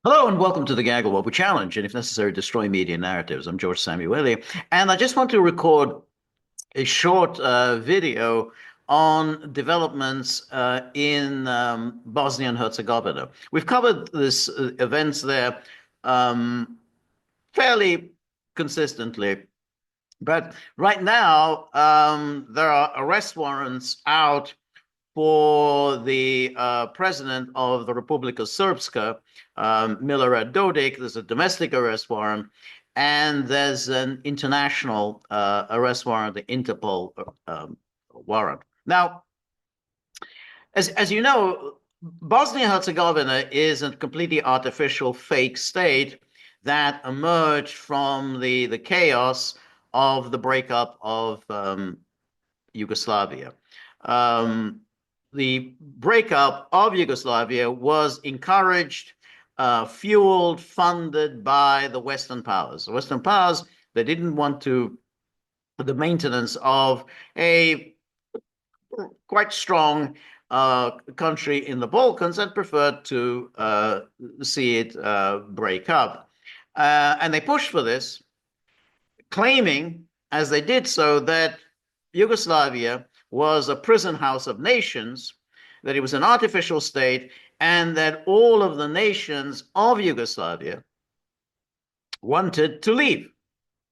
Hello and welcome to the Gaggle Wobble Challenge, and if necessary, destroy media narratives. I'm George Szamuely, and I just want to record a short video on developments in Bosnia and Herzegovina. We've covered this events there um, fairly consistently, but right now there are arrest warrants out for the president of the Republika Srpska, Milorad Dodik. There's a domestic arrest warrant, and there's an international arrest warrant, the Interpol warrant. Now, as you know, Bosnia-Herzegovina is a completely artificial fake state that emerged from the chaos of the breakup of Yugoslavia. Um, the breakup of Yugoslavia was encouraged, fueled, funded by the Western powers. The Western powers, they didn't want the maintenance of a quite strong country in the Balkans and preferred to see it break up. And they pushed for this, claiming, as they did so, that Yugoslavia was a prison house of nations, that it was an artificial state, and that all of the nations of Yugoslavia wanted to leave.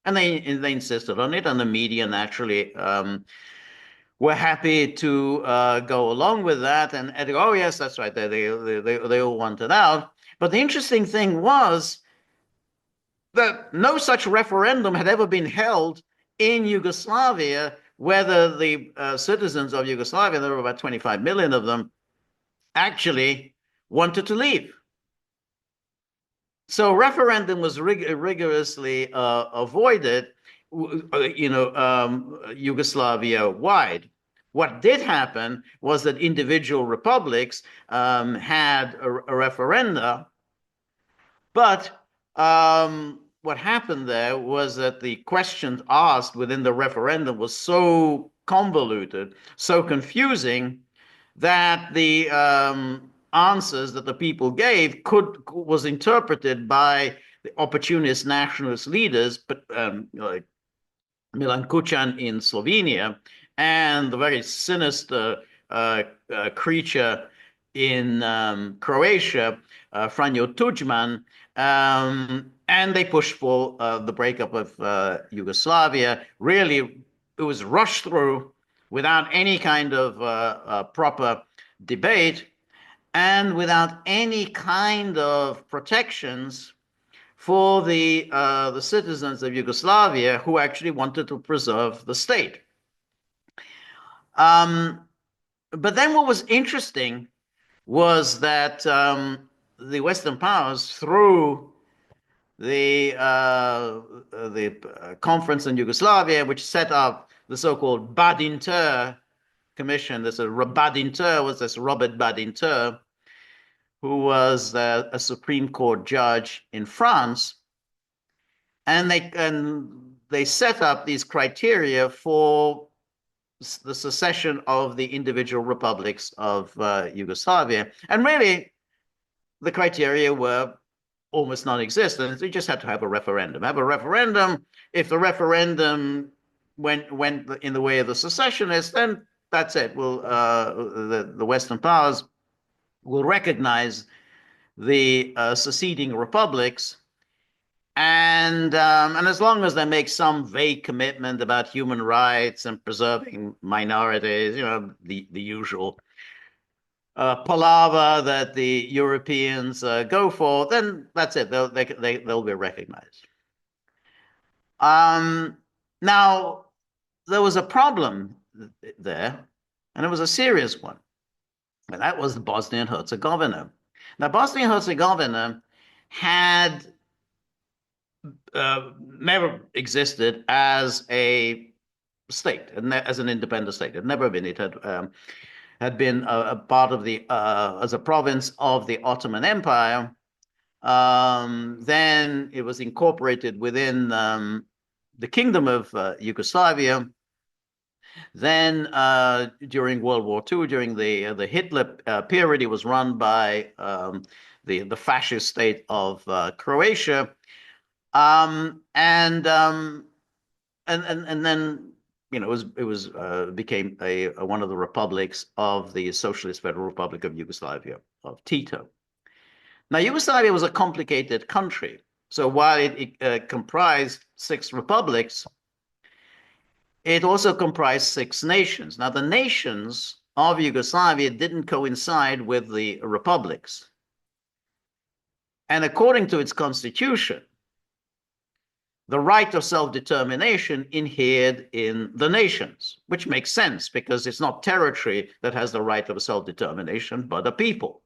And they insisted on it, and the media naturally were happy to go along with that. And oh, yes, that's right, they all wanted out. But the interesting thing was that no such referendum had ever been held in Yugoslavia, whether the citizens of Yugoslavia, there were about 25 million of them, actually wanted to leave. So referendum was rigorously avoided, Yugoslavia-wide. What did happen was that individual republics had a referenda, but what happened there was that the questions asked within the referendum was so convoluted, so confusing, that the answers that the people gave was interpreted by the opportunist nationalist leaders, but like Milan Kucan in Slovenia, and the very sinister creature in Croatia, Franjo Tudjman, and they pushed for the breakup of Yugoslavia. Really, it was rushed through without any kind of proper debate and without any kind of protections for the citizens of Yugoslavia who actually wanted to preserve the state. Um, but then what was interesting was that the Western powers, through the conference in Yugoslavia, which set up the so-called Badinter Commission. This Badinter was this Robert Badinter, who was a Supreme Court judge in France, and they set up these criteria for the secession of the individual republics of Yugoslavia. And really, the criteria were almost non-existent. You just had to have a referendum. Have a referendum. If the referendum went in the way of the secessionists, then that's it. The Western powers will recognize the seceding republics, and as long as they make some vague commitment about human rights and preserving minorities, the usual palaver that the Europeans go for, then that's it. They'll be recognized. Um, Now, there was a problem there, and it was a serious one, and that was Bosnia and Herzegovina. Now, Bosnia and Herzegovina had never existed as a state, as an independent state. It had never been. It had been a part of as a province of the Ottoman Empire. Then it was incorporated within the Kingdom of Yugoslavia. Then during World War II, during the Hitler period, it was run by the fascist state of Croatia, and then it became one of the republics of the Socialist Federal Republic of Yugoslavia of Tito. Now, Yugoslavia was a complicated country. So while it comprised 6 republics, it also comprised 6 nations. Now, the nations of Yugoslavia didn't coincide with the republics. And according to its constitution, the right of self-determination inhered in the nations, which makes sense because it's not territory that has the right of self-determination, but a people.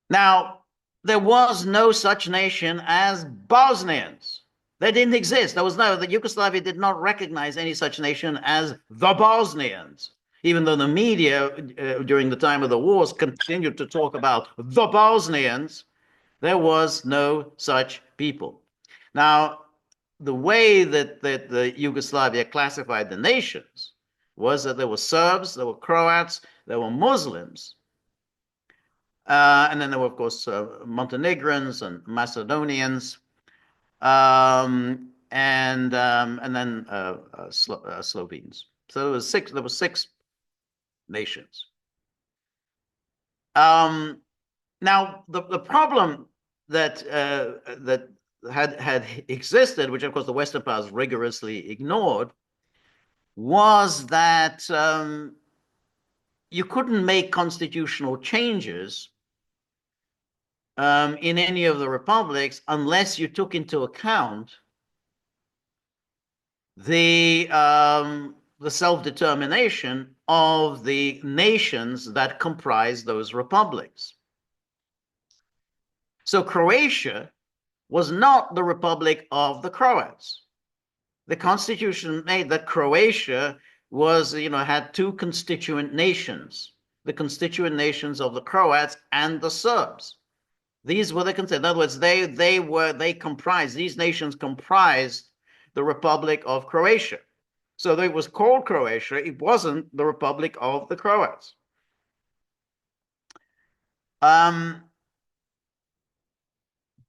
Now, there was no such nation as Bosnians. They didn't exist. The Yugoslavia did not recognize any such nation as the Bosnians, even though the media during the time of the wars continued to talk about the Bosnians. There was no such people. Now, the way that the Yugoslavia classified the nations was that there were Serbs, there were Croats, there were Muslims, and then there were, of course, Montenegrins and Macedonians, and then Slovenes. So there were six nations. Now, the problem that had existed, which of course the Western powers rigorously ignored, was that you couldn't make constitutional changes in any of the republics unless you took into account the self-determination of the nations that comprise those republics. So Croatia was not the Republic of the Croats. The constitution made that Croatia was, had 2 constituent nations, the constituent nations of the Croats and the Serbs. These were in other words, these nations comprised the Republic of Croatia. So it was called Croatia. It wasn't the Republic of the Croats.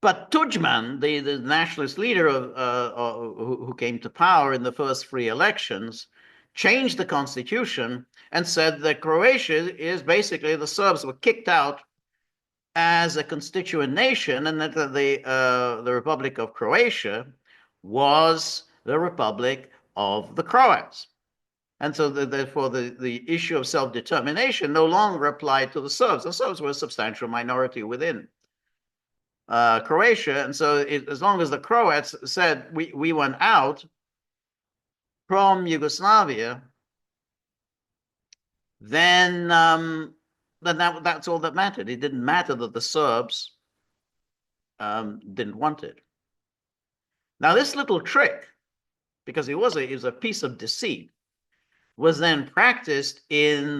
But Tudjman, the nationalist leader who came to power in the first free elections, changed the constitution and said that Croatia is basically the Serbs were kicked out as a constituent nation, and that the Republic of Croatia was the Republic of the Croats. And so therefore the issue of self-determination no longer applied to the Serbs. The Serbs were a substantial minority within Croatia. And so as long as the Croats said we went out from Yugoslavia, then that's all that mattered. It didn't matter that the Serbs didn't want it. Now, this little trick, because it was a piece of deceit, was then practiced in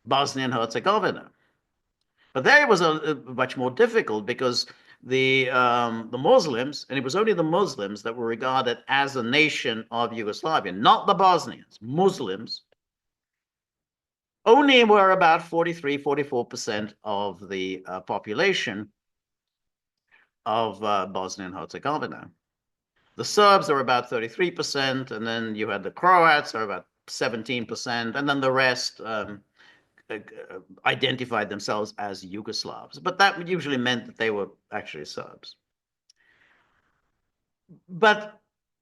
Bosnia and Herzegovina. But there it was much more difficult because the Muslims, and it was only the Muslims that were regarded as a nation of Yugoslavia, not the Bosnians, Muslims, only were about 44% of the population of Bosnia and Herzegovina. The Serbs are about 33%, and then you had the Croats are about 17%, and then the rest identified themselves as Yugoslavs. But that usually meant that they were actually Serbs. But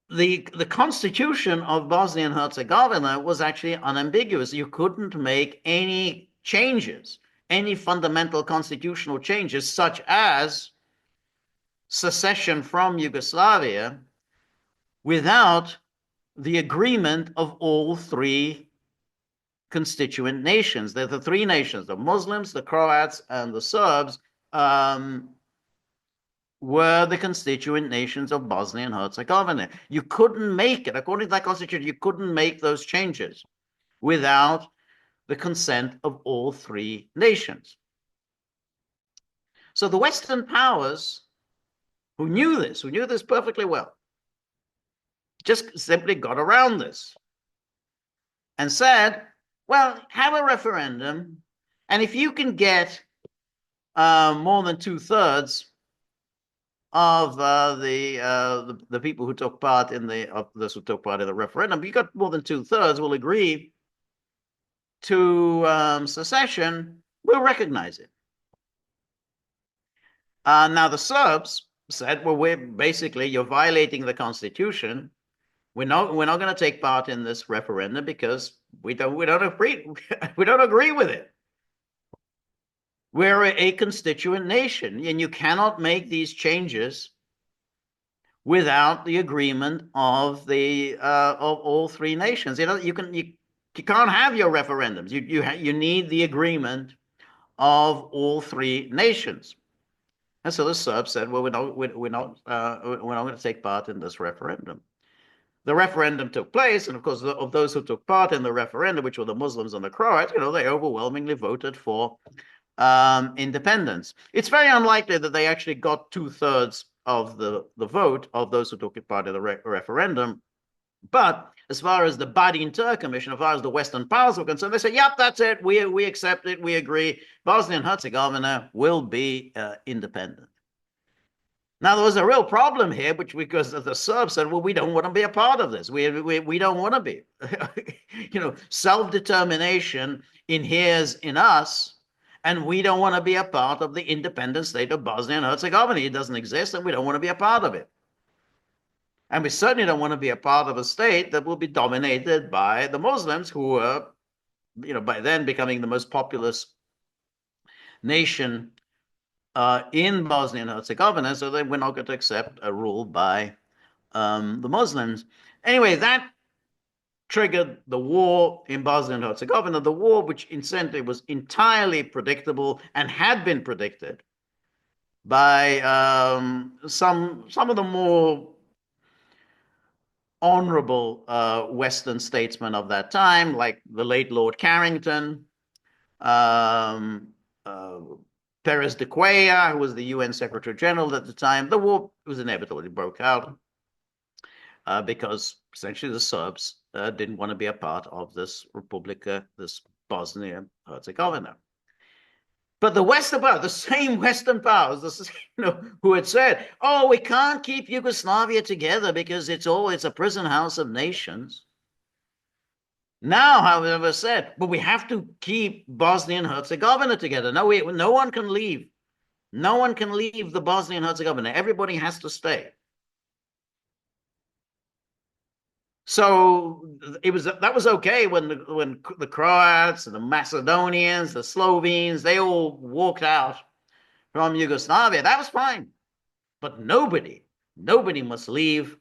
the constitution of Bosnia and Herzegovina was actually unambiguous. You couldn't make any changes, any fundamental constitutional changes, such as secession from Yugoslavia, without the agreement of all 3 constituent nations. They're the 3 nations, the Muslims, the Croats, and the Serbs, were the constituent nations of Bosnia and Herzegovina. You couldn't make it, according to that constitution, you couldn't make those changes without the consent of all 3 nations. So the Western powers, who knew this perfectly well, just simply got around this and said, well, have a referendum, and if you can get more than 2/3 of the people who took part in those who took part in the referendum, you got more than 2/3 will agree to secession, we'll recognize it. Now the Serbs said, well, you're violating the Constitution. We're not going to take part in this referendum because we don't agree we don't agree with it. We're a constituent nation, and you cannot make these changes without the agreement of all three nations. You can't have your referendums. You need the agreement of all three nations. And so the Serbs said, well, we're not going to take part in this referendum. The referendum took place, and of course, of those who took part in the referendum, which were the Muslims and the Croats, they overwhelmingly voted for independence. It's very unlikely that they actually got 2/3 of the vote of those who took part in the referendum. But as far as the Badi Inter Commission, as far as the Western powers were concerned, they said, yep, that's it. We accept it. We agree. Bosnia and Herzegovina will be independent. Now, there was a real problem here, because the Serbs said, well, we don't want to be a part of this. We don't want to be. Self-determination inheres in us, and we don't want to be a part of the independent state of Bosnia and Herzegovina. It doesn't exist, and we don't want to be a part of it. And we certainly don't want to be a part of a state that will be dominated by the Muslims, who were, by then becoming the most populous nation in Bosnia and Herzegovina. So they were not going to accept a rule by the Muslims. Anyway, that triggered the war in Bosnia and Herzegovina, the war which incidentally was entirely predictable and had been predicted by some of the more honorable Western statesmen of that time, like the late Lord Carrington, Perez de Cuellar, who was the UN Secretary General at the time. The war was inevitable. It broke out because essentially the Serbs didn't want to be a part of this Republika, this Bosnia-Herzegovina. But the Western powers, the same Western powers, who had said, oh, we can't keep Yugoslavia together because it's a prison house of nations. Now, however, said, but we have to keep Bosnia and Herzegovina together. No one can leave. No one can leave the Bosnia and Herzegovina. Everybody has to stay. So that was okay when the Croats and the Macedonians, the Slovenes, they all walked out from Yugoslavia. That was fine. But nobody must leave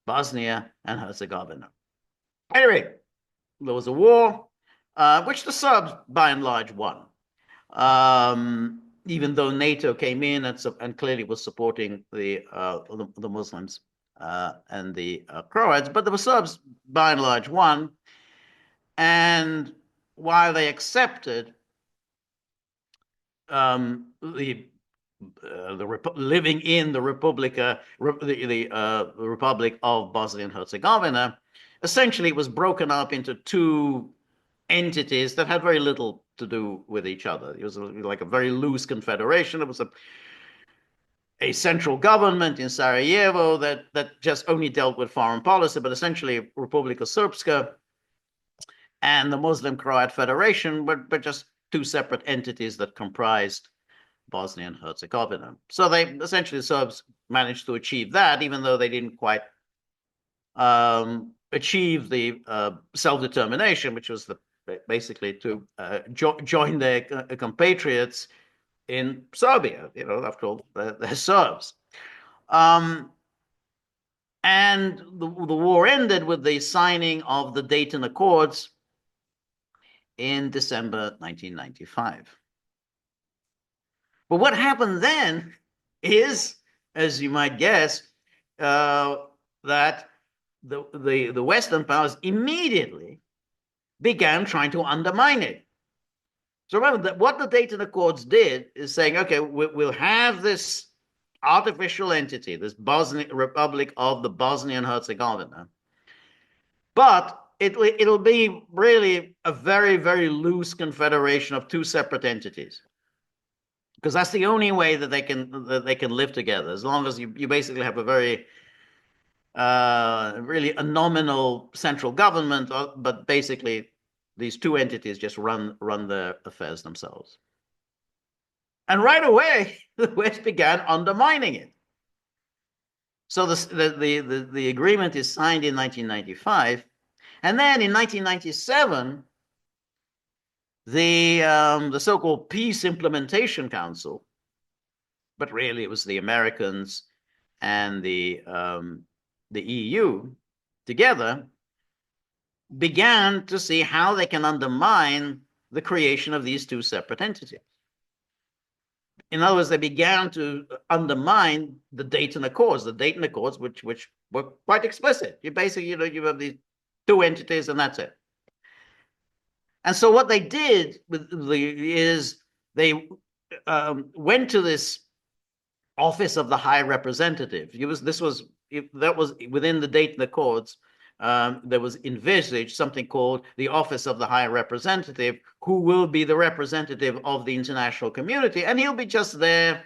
Bosnia and Herzegovina. Anyway, there was a war, which the Serbs, by and large, won. Even though NATO came in and clearly was supporting the Muslims and the Croats, but the Serbs, by and large, won. And while they accepted living in the Republic of Bosnia and Herzegovina, essentially it was broken up into two entities that had very little to do with each other. It was like a very loose confederation. It was a central government in Sarajevo that just only dealt with foreign policy, but essentially Republika Srpska and the Muslim Croat Federation were just two separate entities that comprised Bosnia and Herzegovina. So they essentially, the Serbs managed to achieve that, even though they didn't quite achieve the self-determination, which was basically to join their compatriots in Serbia. After all, they're Serbs. And the war ended with the signing of the Dayton Accords in December 1995. But what happened then is, as you might guess, that the Western powers immediately began trying to undermine it. So remember that what the Dayton Accords did is saying, okay, we'll have this artificial entity, this Bosnian Republic of the Bosnia and Herzegovina. But it'll be really a very, very loose confederation of two separate entities, because that's the only way that they can live together, as long as you basically have a very really a nominal central government, but basically these two entities just run their affairs themselves. And right away, the West began undermining it. So the agreement is signed in 1995, and then in 1997, the so-called Peace Implementation Council, but really it was the Americans and the EU together, began to see how they can undermine the creation of these two separate entities. In other words, they began to undermine the Dayton Accords, which were quite explicit. You basically, you have these two entities and that's it. And so what they did is they went to this office of the High Representative. That was within the Dayton Accords. There was envisaged something called the Office of the High Representative, who will be the representative of the international community, and he'll be just there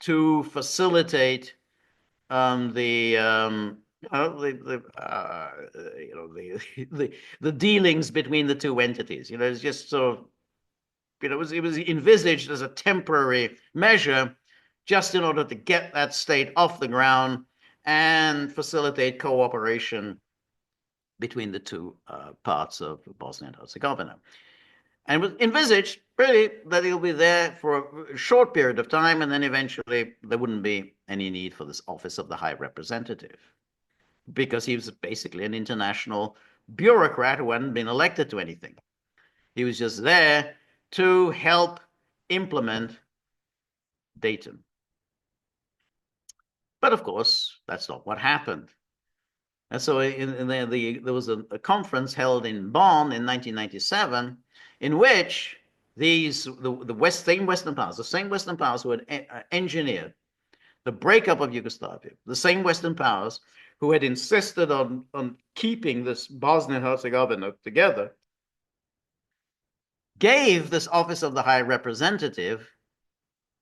to facilitate the dealings between the two entities. It's just sort of, it was envisaged as a temporary measure, just in order to get that state off the ground and facilitate cooperation between the two parts of Bosnia and Herzegovina. And it was envisaged, really, that he'll be there for a short period of time, and then eventually there wouldn't be any need for this Office of the High Representative, because he was basically an international bureaucrat who hadn't been elected to anything. He was just there to help implement Dayton. But of course, that's not what happened. And so there was a conference held in Bonn in 1997, in which the same Western powers who had engineered the breakup of Yugoslavia, the same Western powers who had insisted on keeping this Bosnia and Herzegovina together, gave this Office of the High Representative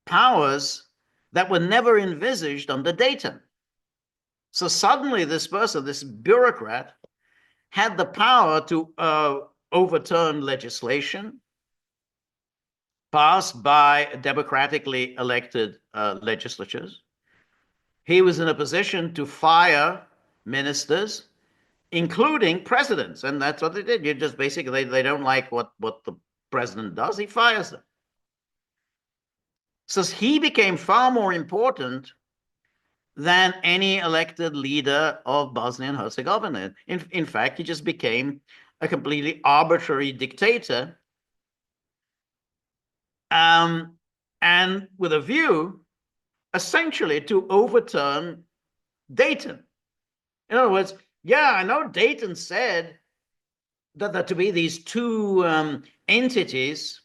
powers that were never envisaged under Dayton. So suddenly this person, this bureaucrat, had the power to overturn legislation passed by democratically elected legislatures. He was in a position to fire ministers, including presidents, and that's what they did. You just basically, they don't like what the president does, he fires them. So he became far more important than any elected leader of Bosnia and Herzegovina. In fact, he just became a completely arbitrary dictator, and with a view, essentially, to overturn Dayton. In other words, yeah, I know Dayton said that there to be these two entities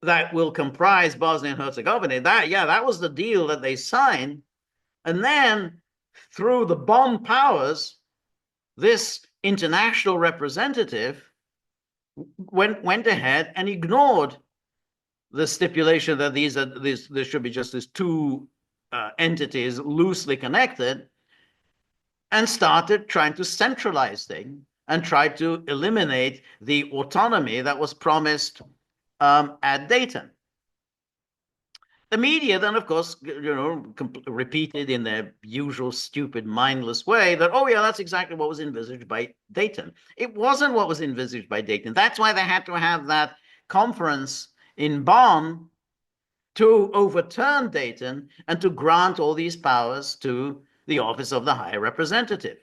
that will comprise Bosnia and Herzegovina. That was the deal that they signed. And then through the Bonn powers, this international representative went ahead and ignored the stipulation that there should be just these two entities loosely connected, and started trying to centralize things and try to eliminate the autonomy that was promised at Dayton. The media then, of course, repeated in their usual stupid, mindless way that, oh yeah, that's exactly what was envisaged by Dayton. It wasn't what was envisaged by Dayton. That's why they had to have that conference in Bonn to overturn Dayton and to grant all these powers to the Office of the High Representative.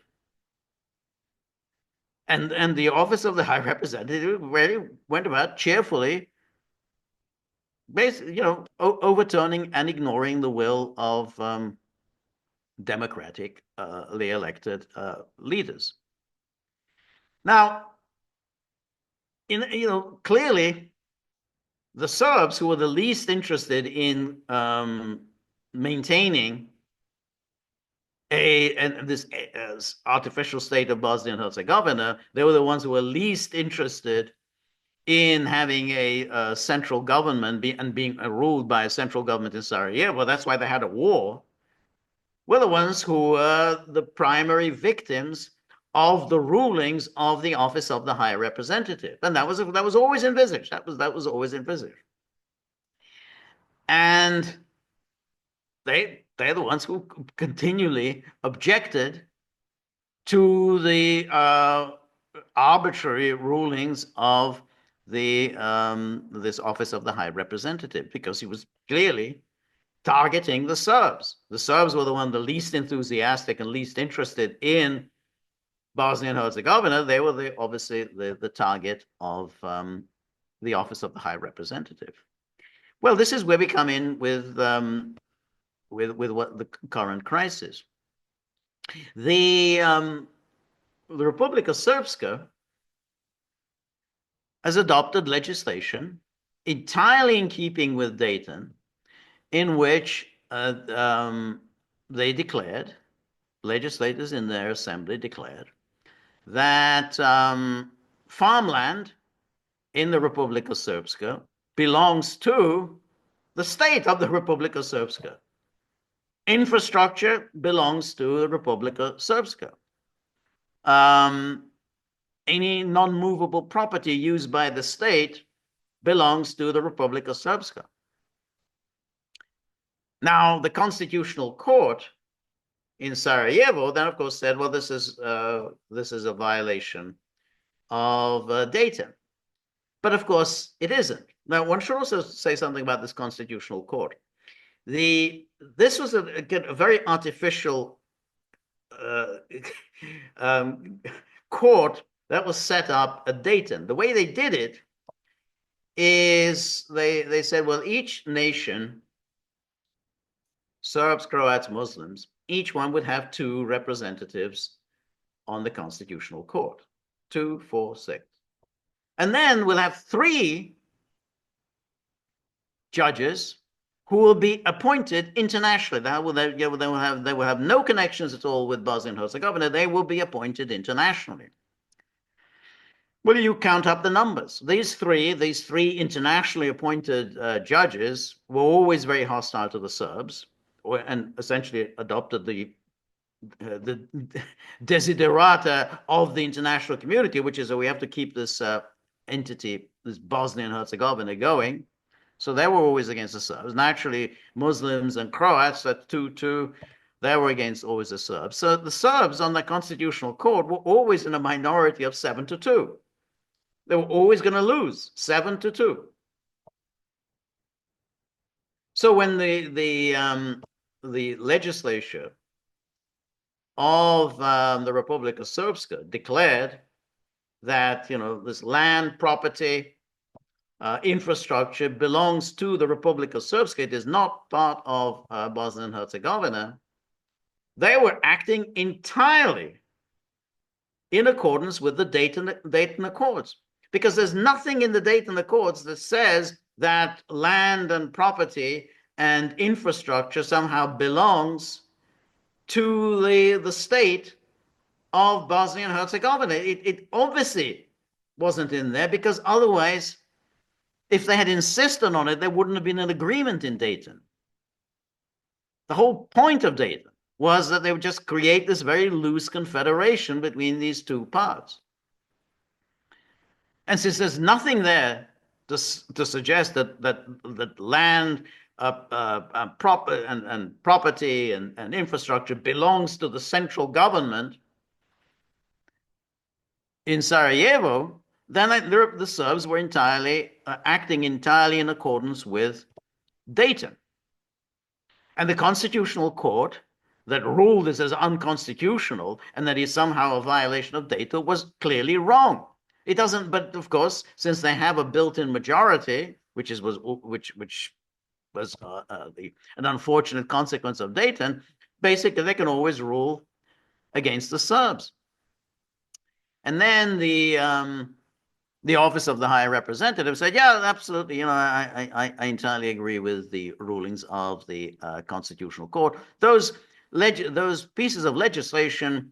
And the Office of the High Representative really went about cheerfully, basically, overturning and ignoring the will of democratically elected leaders. Now, clearly, the Serbs, who were the least interested in maintaining this artificial state of Bosnia and Herzegovina, they were the ones who were least interested in having a central government and being ruled by a central government in Sarajevo. That's why they had a war. Were the ones who were the primary victims of the rulings of the office of the High Representative, and that was always envisaged. That was always envisaged, and they're the ones who continually objected to the arbitrary rulings of the this office of the High Representative, because he was clearly targeting the Serbs. The Serbs were the least enthusiastic and least interested in Bosnia and Herzegovina. They were obviously the target of the office of the High Representative. Well, this is where we come in with what the current crisis. The Republika Srpska has adopted legislation entirely in keeping with Dayton, in which they declared, legislators in their assembly declared, that farmland in the Republika Srpska belongs to the state of the Republika Srpska. Infrastructure belongs to the Republika Srpska. Any non-movable property used by the state belongs to the Republika Srpska. Now, the Constitutional Court in Sarajevo then, of course, said, well, this is a violation of Dayton. But of course, it isn't. Now, one should also say something about this Constitutional Court. This was a very artificial court that was set up at Dayton. The way they did it is they said, well, each nation, Serbs, Croats, Muslims, each one would have 2 representatives on the Constitutional Court, 2, 4, 6. And then we'll have 3 judges who will be appointed internationally. They will have no connections at all with Bosnia and Herzegovina. They will be appointed internationally. Well, you count up the numbers. These three internationally appointed judges were always very hostile to the Serbs, and essentially adopted the desiderata of the international community, which is that we have to keep this entity, this Bosnia and Herzegovina, going. So they were always against the Serbs. Naturally, Muslims and Croats, that 2-2, they were against always the Serbs. So the Serbs on the Constitutional Court were always in a minority of 7-2. They were always going to lose 7-2. So when the legislature of the Republika Srpska declared that, you know, this land, property, infrastructure belongs to the Republika Srpska, it is not part of Bosnia and Herzegovina, they were acting entirely in accordance with the Dayton Accords, because there's nothing in the Dayton Accords that says that land and property and infrastructure somehow belongs to the state of Bosnia and Herzegovina. It obviously wasn't in there, because otherwise, if they had insisted on it, there wouldn't have been an agreement in Dayton. The whole point of Dayton was that they would just create this very loose confederation between these 2 parts. And since there's nothing there to suggest that land, property and infrastructure belongs to the central government in Sarajevo, then the Serbs were acting entirely in accordance with Dayton. And the Constitutional Court that ruled this as unconstitutional and that is somehow a violation of Dayton was clearly wrong. It doesn't, but of course, since they have a built-in majority, which was an unfortunate consequence of Dayton, basically they can always rule against the Serbs. And then the office of the High Representative said, yeah, absolutely, you know, I entirely agree with the rulings of the Constitutional Court. Those pieces of legislation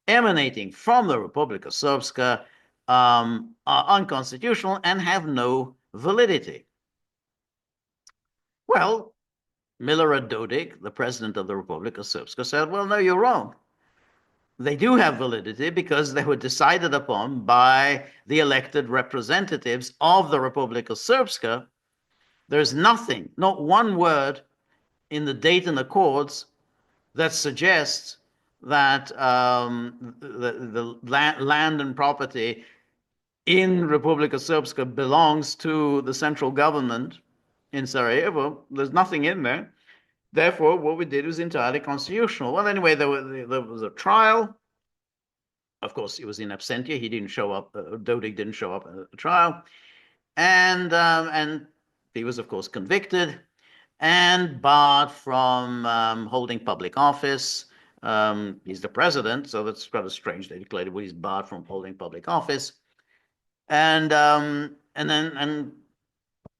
emanating from the Republika Srpska are unconstitutional and have no validity. Well, Milorad Dodik, the president of the Republika Srpska, said, well, no, you're wrong. They do have validity because they were decided upon by the elected representatives of the Republika Srpska. There's nothing, not one word in the Dayton Accords that suggests that the land and property in Republika Srpska belongs to the central government in Sarajevo. There's nothing in there. Therefore, what we did was entirely constitutional. Well, anyway, there was a trial. Of course, he was in absentia. He didn't show up. Dodik didn't show up at the trial, and he was, of course, convicted and barred from holding public office. He's the president, so that's rather strange. They declared he's barred from holding public office, and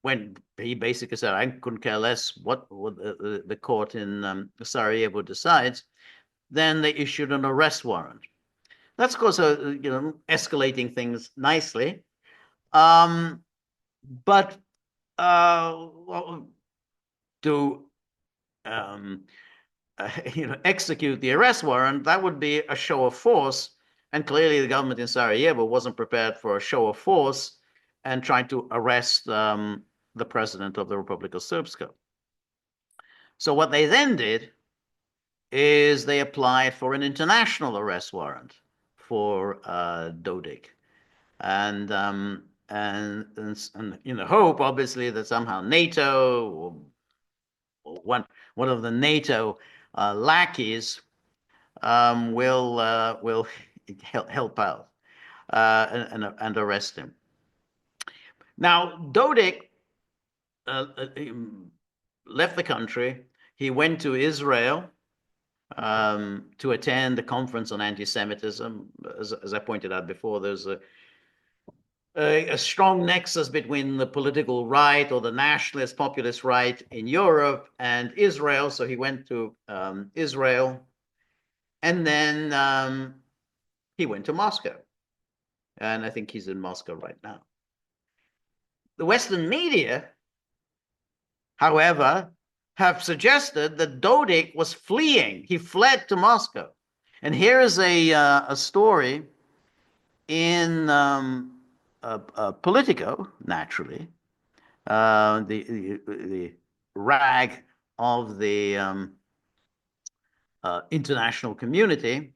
when he basically said, "I couldn't care less what the court in Sarajevo decides," then they issued an arrest warrant. That's, of course, escalating things nicely. But to execute the arrest warrant, that would be a show of force. And clearly the government in Sarajevo wasn't prepared for a show of force and trying to arrest the president of the Republika Srpska. So what they then did is they applied for an international arrest warrant for Dodik. And in the hope, obviously, that somehow NATO or one of the NATO lackeys will help out and arrest him. Now, Dodik left the country. He went to Israel to attend the conference on anti-Semitism. As I pointed out before, there's a strong nexus between the political right or the nationalist populist right in Europe and Israel. So he went to Israel, and then he went to Moscow. And I think he's in Moscow right now. The Western media, however, have suggested that Dodik was fleeing. He fled to Moscow. And here is a story in Politico, naturally, the rag of the international community,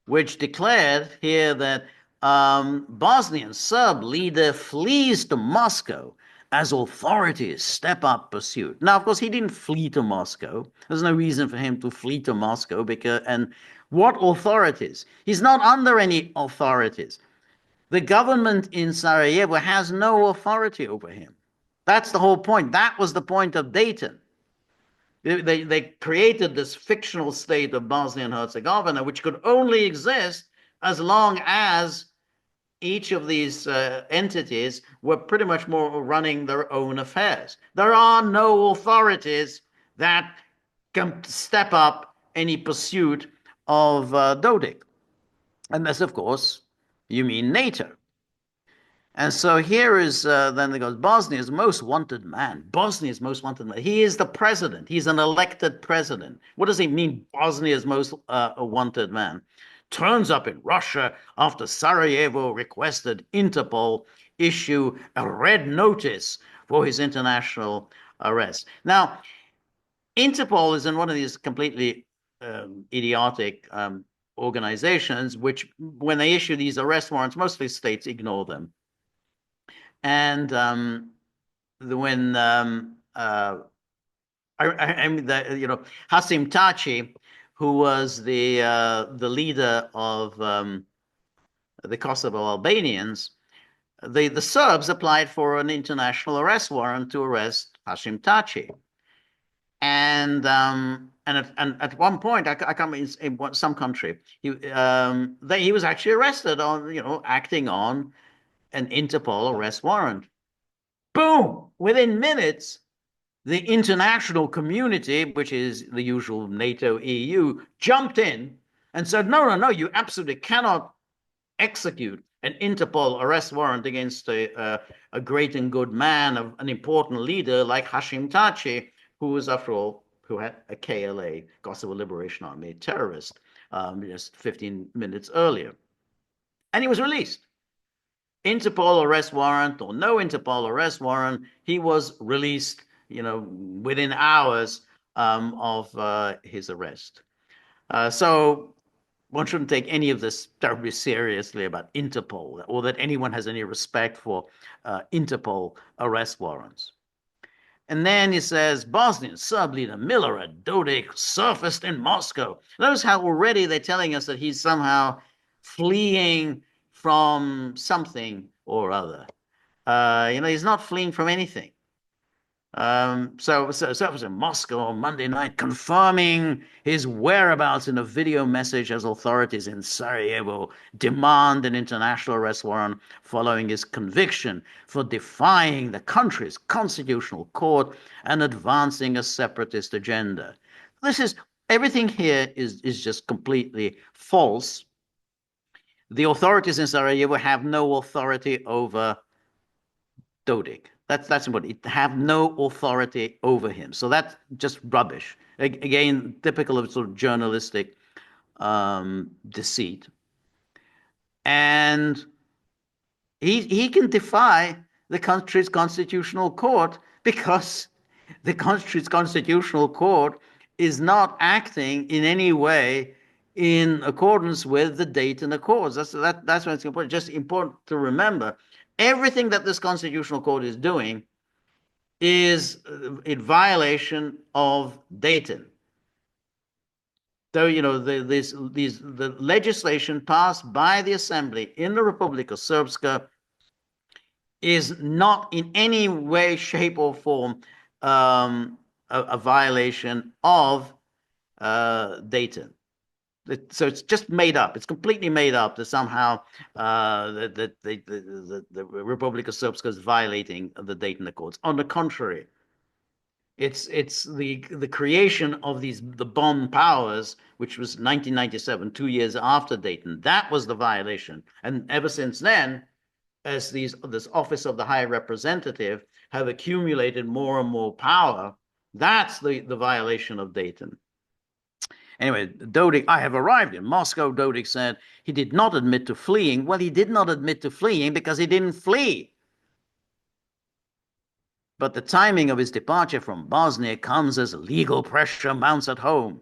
which declared here that Bosnian Serb leader flees to Moscow as authorities step up pursuit. Now, of course, he didn't flee to Moscow. There's no reason for him to flee to Moscow and what authorities? He's not under any authorities. The government in Sarajevo has no authority over him. That's the whole point. That was the point of Dayton. They created this fictional state of Bosnia and Herzegovina, which could only exist as long as each of these entities were pretty much more running their own affairs. There are no authorities that can step up any pursuit of Dodik. Unless, of course, you mean NATO. And so here is, then it goes, Bosnia's most wanted man. Bosnia's most wanted man. He is the president. He's an elected president. What does he mean, Bosnia's most wanted man? Turns up in Russia after Sarajevo requested Interpol issue a red notice for his international arrest. Now, Interpol is in one of these completely idiotic organizations, which when they issue these arrest warrants, mostly states ignore them. And when Hasim Taci, who was the leader of the Kosovo Albanians, the Serbs applied for an international arrest warrant to arrest Hasim Taci. And at one point, I can't remember, in some country, he was actually arrested on acting on an Interpol arrest warrant. Boom! Within minutes, the international community, which is the usual NATO, EU, jumped in and said, no, no, no, you absolutely cannot execute an Interpol arrest warrant against a great and good man, an important leader like Hashim Tachi, who was, after all, who had a KLA, Kosovo Liberation Army terrorist, just 15 minutes earlier. And he was released. Interpol arrest warrant or no Interpol arrest warrant, he was released, within hours of his arrest. So one shouldn't take any of this terribly seriously about Interpol, or that anyone has any respect for Interpol arrest warrants. And then he says, Bosnian Serb leader Milorad Dodik surfaced in Moscow. Notice how already they're telling us that he's somehow fleeing from something or other. He's not fleeing from anything. So it was in Moscow on Monday night, confirming his whereabouts in a video message as authorities in Sarajevo demand an international arrest warrant following his conviction for defying the country's constitutional court and advancing a separatist agenda. Everything here is just completely false. The authorities in Sarajevo have no authority over Dodik. That's important. It have no authority over him. So that's just rubbish. Again, typical of sort of journalistic deceit. And he can defy the country's constitutional court because the country's constitutional court is not acting in any way in accordance with the Dayton Accords. That's why it's important. Just important to remember. Everything that this constitutional court is doing is in violation of Dayton. So, the legislation passed by the assembly in the Republika Srpska is not in any way, shape, or form a violation of Dayton. So it's just made up. It's completely made up that somehow the Republika Srpska is violating the Dayton Accords. On the contrary, it's the creation of the Bonn powers, which was 1997, 2 years after Dayton. That was the violation, and ever since then, as this office of the High Representative have accumulated more and more power, that's the violation of Dayton. Anyway, Dodik, I have arrived in Moscow, Dodik said. He did not admit to fleeing. Well, he did not admit to fleeing because he didn't flee. But the timing of his departure from Bosnia comes as legal pressure mounts at home.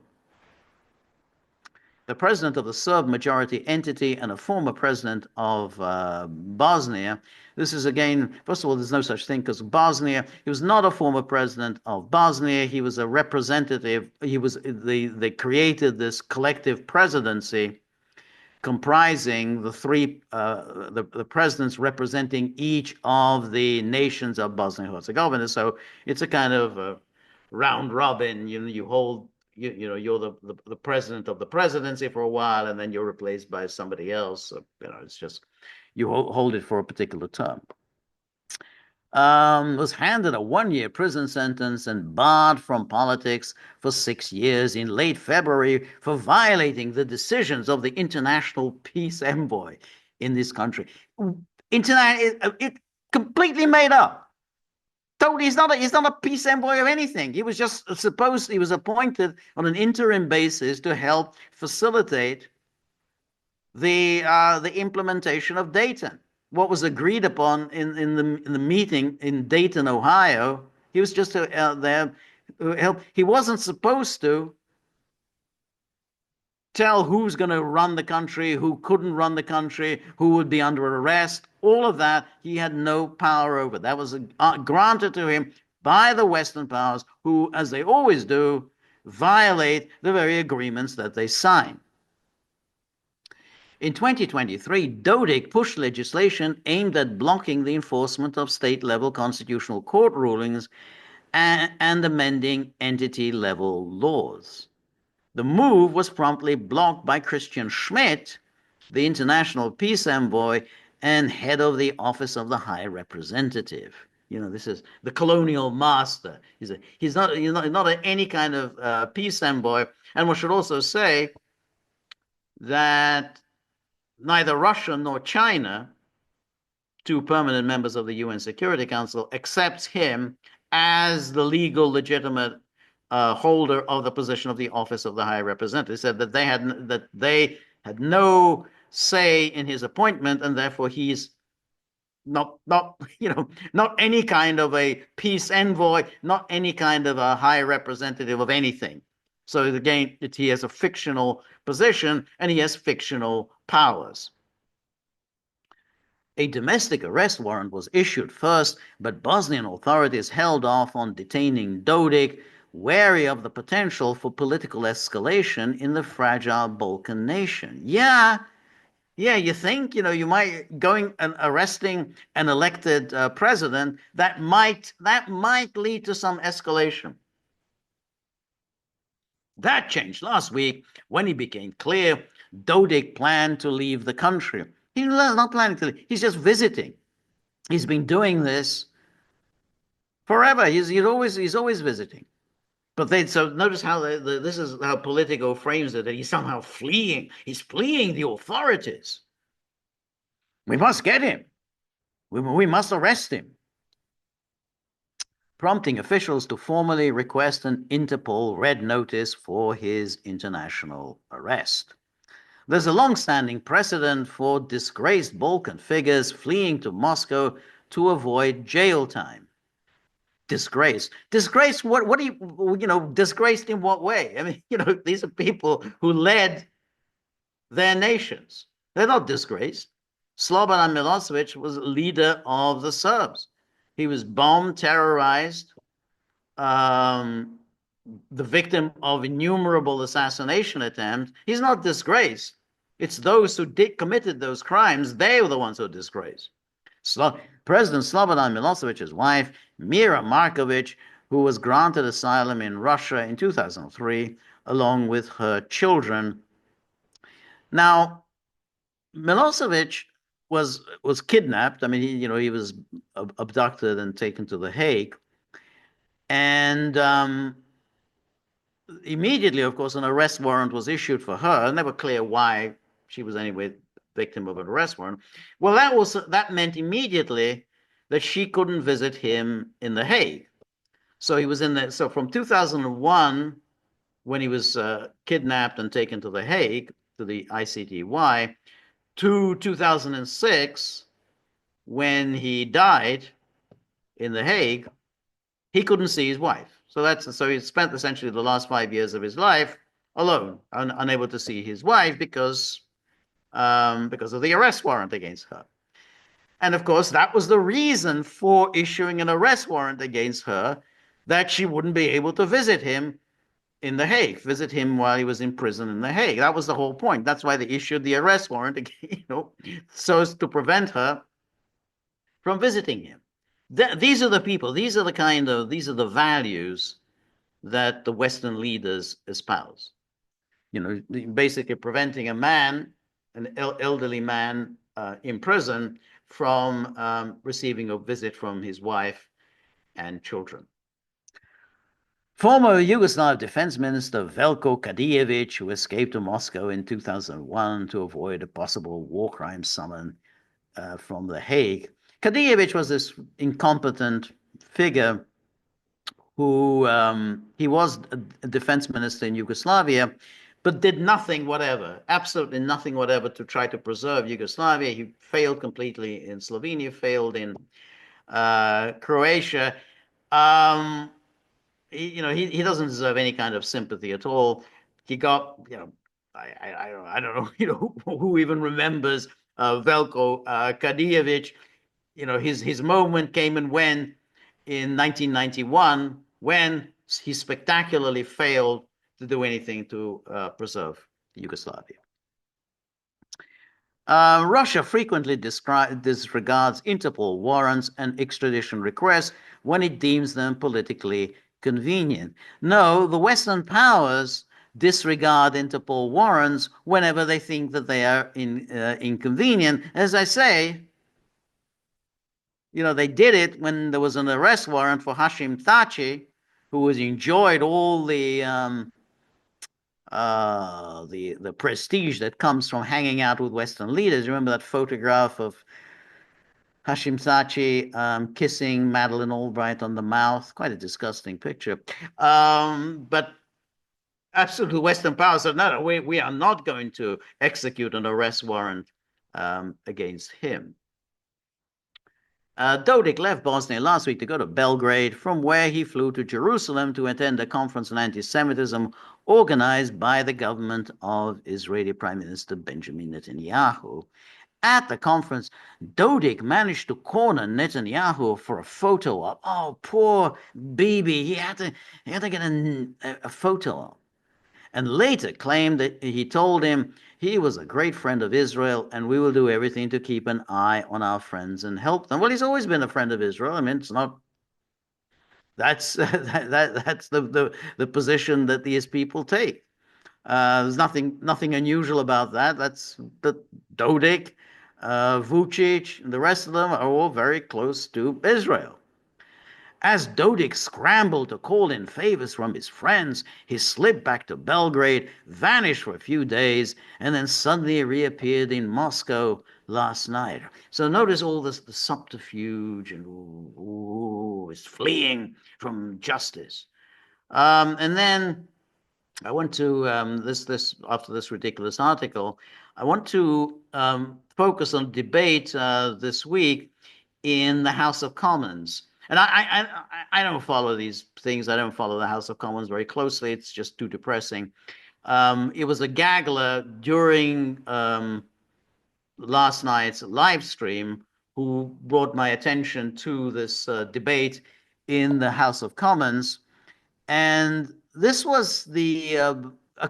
The president of the Serb majority entity and a former president of Bosnia. This is, again, first of all, there's no such thing as Bosnia. He was not a former president of Bosnia. He was a representative. They created this collective presidency comprising the presidents representing each of the nations of Bosnia and Herzegovina. So it's a kind of round robin. You hold. You're the president of the presidency for a while, and then you're replaced by somebody else. So, it's just you hold it for a particular term. Was handed a 1-year prison sentence and barred from politics for 6 years in late February for violating the decisions of the international peace envoy in this country. It completely made up. Totally, he's not a peace envoy of anything. He was just he was appointed on an interim basis to help facilitate the implementation of Dayton. What was agreed upon in the meeting in Dayton, Ohio, he was just there to help. He wasn't supposed to tell who's going to run the country, who couldn't run the country, who would be under arrest. All of that he had no power over. That was granted to him by the Western powers, who, as they always do, violate the very agreements that they sign. In 2023, Dodik pushed legislation aimed at blocking the enforcement of state-level constitutional court rulings and amending entity-level laws. The move was promptly blocked by Christian Schmidt, the international peace envoy, and head of the Office of the High Representative. You know, this is the colonial master. He's not any kind of peace envoy. And one should also say that neither Russia nor China, two permanent members of the UN Security Council, accepts him as the legal, legitimate holder of the position of the Office of the High Representative. He said that they had no say in his appointment, and therefore he's not any kind of a peace envoy, not any kind of a high representative of anything. So again, he has a fictional position and he has fictional powers. A domestic arrest warrant was issued first, but Bosnian authorities held off on detaining Dodik, wary of the potential for political escalation in the fragile Balkan nation. Yeah, you think, you might going and arresting an elected president, that might lead to some escalation. That changed last week when it became clear Dodik planned to leave the country. He's not planning to leave. He's just visiting. He's been doing this forever. He's always visiting. But so notice how this is how Politico frames it, that he's somehow fleeing. He's fleeing the authorities. We must get him. We must arrest him. Prompting officials to formally request an Interpol red notice for his international arrest. There's a long-standing precedent for disgraced Balkan figures fleeing to Moscow to avoid jail time. Disgrace. What do you disgraced in what way? I mean, these are people who led their nations. They're not disgraced. Slobodan Milosevic was leader of the Serbs. He was bombed, terrorized, the victim of innumerable assassination attempts. He's not disgraced. It's those who committed those crimes. They were the ones who are disgraced. President Slobodan Milosevic's wife, Mira Markovic, who was granted asylum in Russia in 2003, along with her children. Now, Milosevic was kidnapped. I mean, he was abducted and taken to The Hague. And immediately, of course, an arrest warrant was issued for her. Never clear why she was anyway victim of an arrest warrant. Well, that meant immediately that she couldn't visit him in The Hague. So he was so from 2001, when he was kidnapped and taken to The Hague, to the ICTY, to 2006, when he died in The Hague, he couldn't see his wife. So he spent essentially the last 5 years of his life alone, unable to see his wife because of the arrest warrant against her. And of course, that was the reason for issuing an arrest warrant against her, that she wouldn't be able to visit him in The Hague, visit him while he was in prison in The Hague. That was the whole point. That's why they issued the arrest warrant, so as to prevent her from visiting him. These are the people, these are the values that the Western leaders espouse. Basically preventing a man, an elderly man in prison, from receiving a visit from his wife and children. Former Yugoslav Defense Minister Veljko Kadijević, who escaped to Moscow in 2001 to avoid a possible war crime summon from The Hague. Kadijević was this incompetent figure who he was a defense minister in Yugoslavia, but did nothing whatever, absolutely nothing whatever to try to preserve Yugoslavia. He failed completely in Slovenia, failed in Croatia. He doesn't deserve any kind of sympathy at all. He got, I don't know, who even remembers Veljko Kadijević. His moment came and went in 1991 when he spectacularly failed to do anything to preserve Yugoslavia. Russia frequently disregards Interpol warrants and extradition requests when it deems them politically convenient. No, the Western powers disregard Interpol warrants whenever they think that they are inconvenient. As I say, they did it when there was an arrest warrant for Hashim Thaçi, who has enjoyed all the prestige that comes from hanging out with Western leaders. Remember that photograph of Hashim Thaçi kissing Madeleine Albright on the mouth? Quite a disgusting picture. But absolutely, Western powers said, no, we are not going to execute an arrest warrant against him. Dodik left Bosnia last week to go to Belgrade, from where he flew to Jerusalem to attend a conference on anti-Semitism organized by the government of Israeli Prime Minister Benjamin Netanyahu. At the conference, Dodik managed to corner Netanyahu for a photo op. Oh, poor Bibi, he had to get a photo op. And later claimed that he told him he was a great friend of Israel and we will do everything to keep an eye on our friends and help them. Well, he's always been a friend of Israel. I mean, it's not. That's that's the position that these people take. There's nothing unusual about that. That's the Dodik, Vucic, and the rest of them are all very close to Israel. As Dodik scrambled to call in favors from his friends, he slipped back to Belgrade, vanished for a few days, and then suddenly reappeared in Moscow last night. So notice all this, the subterfuge, and is fleeing from justice. And then I want to, after this ridiculous article, I want to focus on debate this week in the House of Commons. And I don't follow these things. I don't follow the House of Commons very closely. It's just too depressing. It was a gaggler during last night's live stream who brought my attention to this debate in the House of Commons. And this was a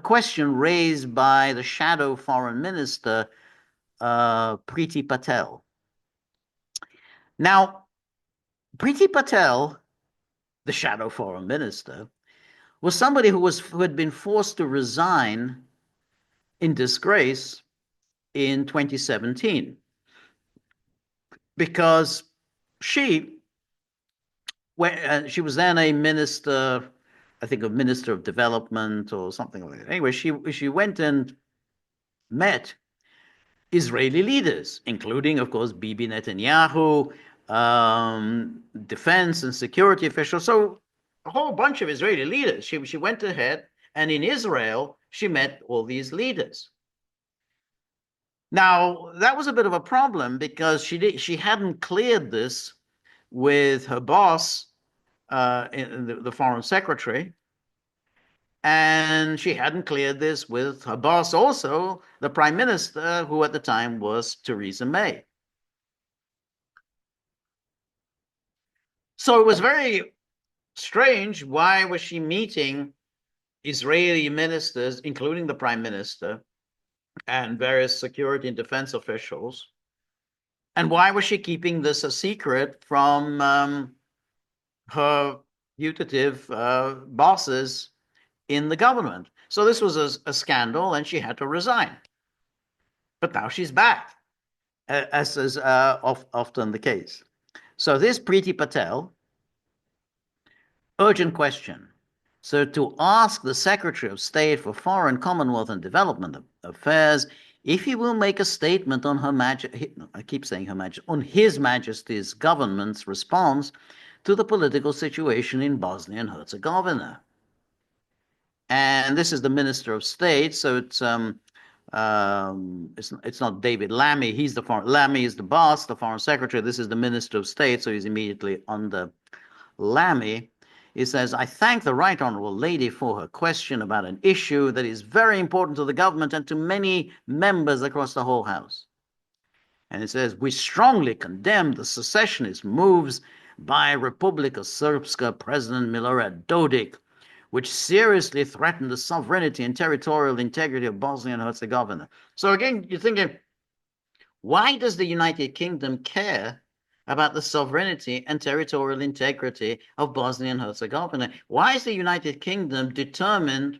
question raised by the shadow foreign minister, Priti Patel. Now, Priti Patel, the shadow foreign minister, was somebody who had been forced to resign in disgrace in 2017 because she was then a minister, I think a minister of development or something like that. Anyway, she went and met Israeli leaders, including, of course, Bibi Netanyahu, defense and security officials. So a whole bunch of Israeli leaders. She went ahead, and in Israel, she met all these leaders. Now, that was a bit of a problem because she hadn't cleared this with her boss, the foreign secretary, and she hadn't cleared this with her boss also, the prime minister, who at the time was Theresa May. So it was very strange. Why was she meeting Israeli ministers, including the prime minister, and various security and defense officials? And why was she keeping this a secret from her putative bosses in the government? So this was a scandal, and she had to resign. But now she's back, as is often the case. So this Priti Patel, urgent question. So to ask the Secretary of State for Foreign, Commonwealth and Development Affairs if he will make a statement on on His Majesty's government's response to the political situation in Bosnia and Herzegovina. And this is the Minister of State, so it's not David Lammy. Lammy is the boss, the Foreign Secretary. This is the Minister of State, so he's immediately under Lammy. He says, I thank the Right Honourable Lady for her question about an issue that is very important to the government and to many members across the whole House. And it says, we strongly condemn the secessionist moves by Republika Srpska President Milorad Dodik, which seriously threaten the sovereignty and territorial integrity of Bosnia and Herzegovina. So again, you're thinking, why does the United Kingdom care about the sovereignty and territorial integrity of Bosnia and Herzegovina? Why is the United Kingdom determined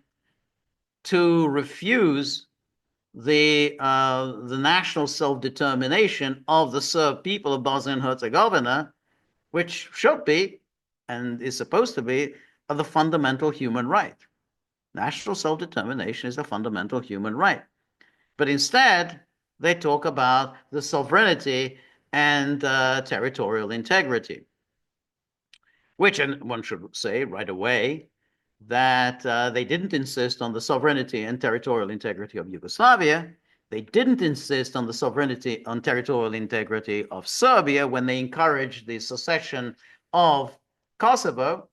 to refuse the national self-determination of the Serb people of Bosnia and Herzegovina which should be and is supposed to be the fundamental human right. National self-determination is a fundamental human right. But instead, they talk about the sovereignty and territorial integrity, which, and one should say right away, that they didn't insist on the sovereignty and territorial integrity of Yugoslavia. They didn't insist on the sovereignty and territorial integrity of Serbia when they encouraged the secession of Kosovo,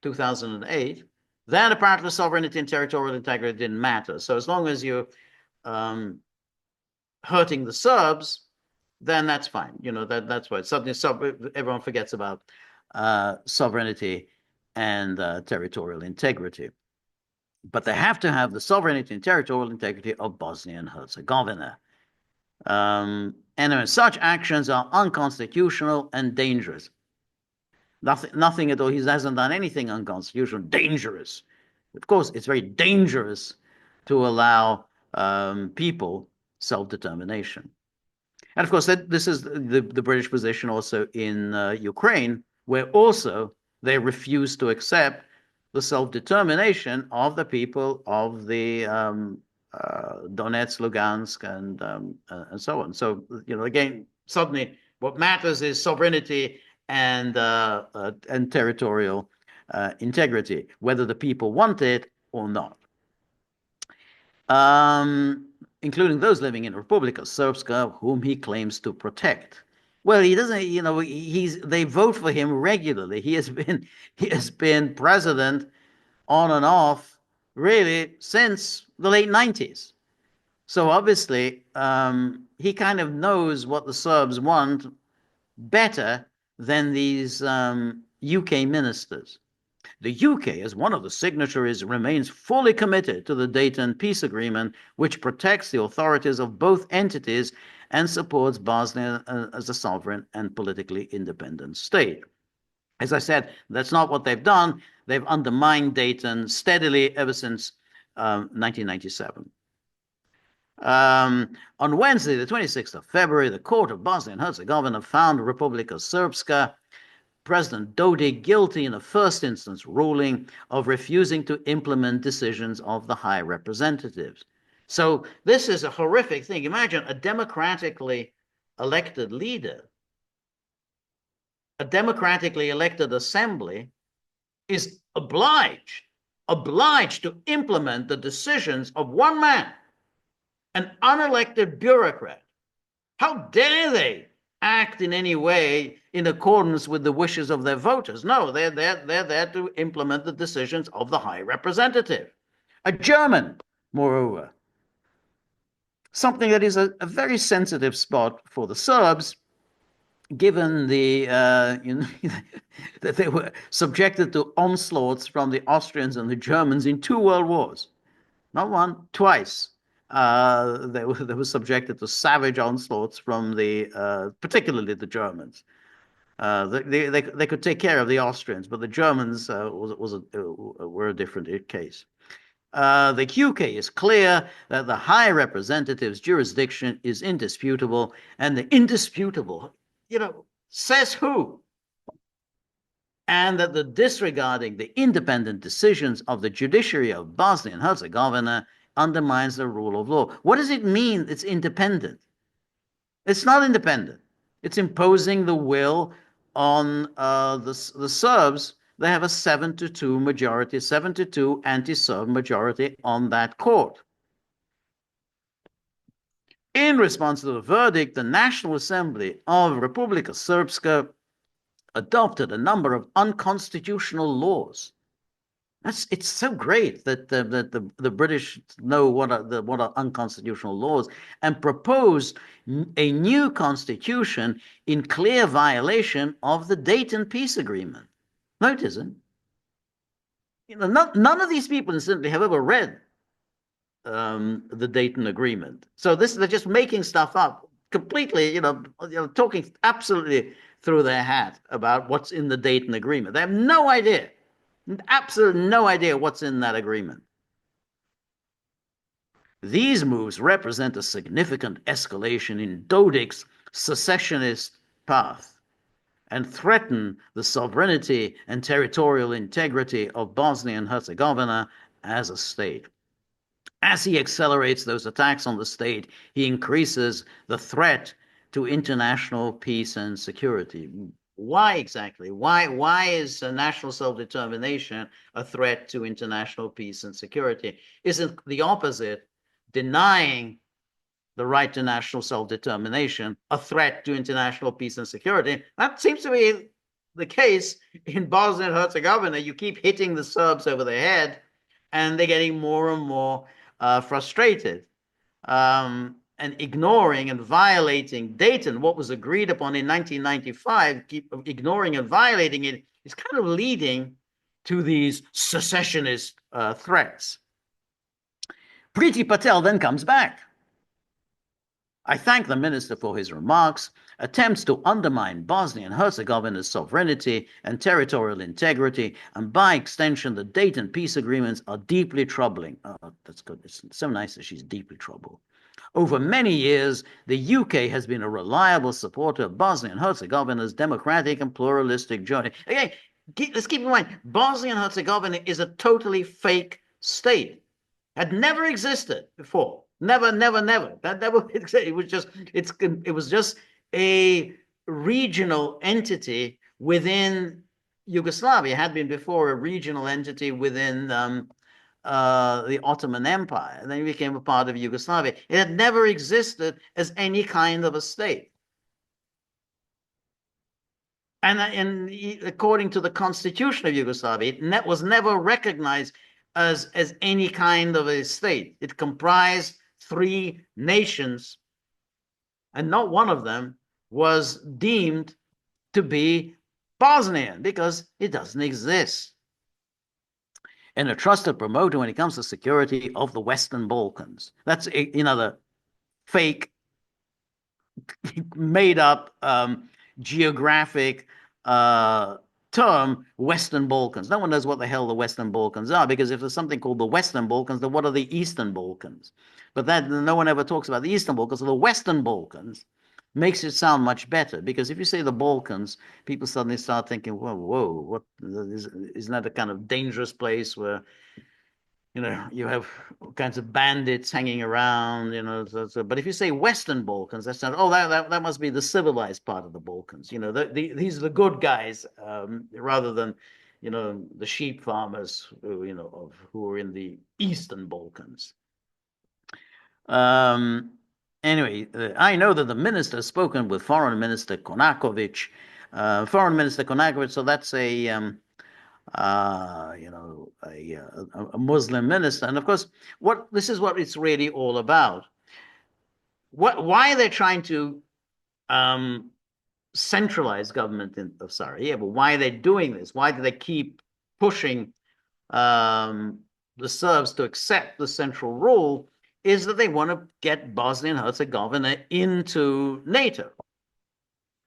2008. Then apparently sovereignty and territorial integrity didn't matter. So as long as you're hurting the Serbs, then that's fine. That's why suddenly everyone forgets about sovereignty and territorial integrity. But they have to have the sovereignty and territorial integrity of Bosnia and Herzegovina. And such actions are unconstitutional and dangerous. Nothing at all. He hasn't done anything unconstitutional, dangerous. Of course, it's very dangerous to allow people self-determination. And of course, this is the British position also in Ukraine, where also they refuse to accept the self-determination of the people of the Donetsk, Lugansk, and so on. So, again, suddenly what matters is sovereignty and territorial integrity, whether the people want it or not. Including those living in Republika Srpska, whom he claims to protect. Well, he doesn't. They vote for him regularly. He has been president on and off really since the late 90s. So obviously, he kind of knows what the Serbs want better than these UK ministers. The UK, as one of the signatories, remains fully committed to the Dayton peace agreement, which protects the authorities of both entities and supports Bosnia as a sovereign and politically independent state. As I said, that's not what they've done. They've undermined Dayton steadily ever since 1997. On Wednesday, the 26th of February, the court of Bosnia and Herzegovina found Republika Srpska President Dodik guilty in a first instance ruling of refusing to implement decisions of the High Representatives. So this is a horrific thing. Imagine a democratically elected leader, a democratically elected assembly is obliged to implement the decisions of one man, an unelected bureaucrat. How dare they act in any way in accordance with the wishes of their voters? No, they're there to implement the decisions of the High Representative, a German, moreover. Something that is a very sensitive spot for the Serbs, given that they were subjected to onslaughts from the Austrians and the Germans in 2 world wars. Not one, twice. They were subjected to savage onslaughts from particularly the Germans. They could take care of the Austrians, but the Germans were a different case. The UK is clear that the High Representative's jurisdiction is indisputable, and the indisputable, says who? And that the disregarding the independent decisions of the judiciary of Bosnia and Herzegovina undermines the rule of law. What does it mean it's independent? It's not independent. It's imposing the will on the Serbs. They have a 7-2 majority, 7-2 anti-Serb majority on that court. In response to the verdict, the National Assembly of Republika Srpska adopted a number of unconstitutional laws. It's so great that the British know what are unconstitutional laws and proposed a new constitution in clear violation of the Dayton peace agreement. No, it isn't. None of these people incidentally have ever read the Dayton agreement. So they're just making stuff up completely, talking absolutely through their hat about what's in the Dayton agreement. They have no idea. Absolutely no idea what's in that agreement. These moves represent a significant escalation in Dodik's secessionist path and threaten the sovereignty and territorial integrity of Bosnia and Herzegovina as a state. As he accelerates those attacks on the state, he increases the threat to international peace and security. Why exactly? Why is national self-determination a threat to international peace and security? Isn't the opposite, denying the right to national self-determination a threat to international peace and security? That seems to be the case in Bosnia and Herzegovina. You keep hitting the Serbs over the head, and they're getting more and more frustrated, and ignoring and violating Dayton, what was agreed upon in 1995, keep ignoring and violating it, is kind of leading to these secessionist threats. Priti Patel then comes back. I thank the minister for his remarks. Attempts to undermine Bosnia and Herzegovina's sovereignty and territorial integrity, and by extension, the Dayton peace agreements, are deeply troubling. Oh, that's good. It's so nice that she's deeply troubled. Over many years, the UK has been a reliable supporter of Bosnia and Herzegovina's democratic and pluralistic journey. Okay, let's keep in mind, Bosnia and Herzegovina is a totally fake state. Had never existed before. Never. That never existed. It was just a regional entity within Yugoslavia. It had been before a regional entity within the Ottoman Empire, and then it became a part of Yugoslavia. It had never existed as any kind of a state. And according to the constitution of Yugoslavia, it was never recognized as any kind of a state. It comprised 3 nations, and not one of them was deemed to be Bosnian because it doesn't exist. And a trusted promoter when it comes to security of the Western Balkans. That's another fake, made up geographic term, Western Balkans. No one knows what the hell the Western Balkans are, because if there's something called the Western Balkans, then what are the Eastern Balkans? But that no one ever talks about the Eastern Balkans. So the Western Balkans makes it sound much better, because if you say the Balkans, people suddenly start thinking, whoa, what isn't that a kind of dangerous place where you have all kinds of bandits hanging around, but if you say Western Balkans, that's not, that must be the civilized part of the Balkans. These are the good guys, rather than, the sheep farmers, who are in the Eastern Balkans. Anyway, I know that the minister has spoken with Foreign Minister Konakovic. So that's a Muslim minister. And of course, this is what it's really all about. Why they're trying to centralize government of Sarajevo? Why are they doing this? Why do they keep pushing the Serbs to accept the central rule? Is that they want to get Bosnia and Herzegovina into NATO.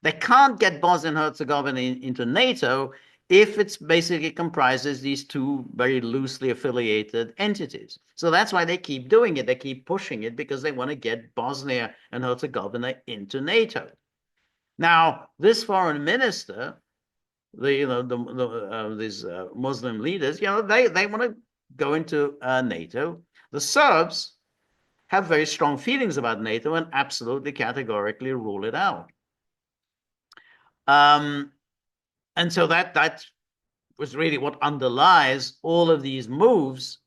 They can't get Bosnia and Herzegovina into NATO if it basically comprises these 2 very loosely affiliated entities. So that's why they keep doing it. They keep pushing it, because they want to get Bosnia and Herzegovina into NATO. Now, this foreign minister, these Muslim leaders, they want to go into NATO. The Serbs have very strong feelings about NATO and absolutely categorically rule it out. And so that was really what underlies all of these moves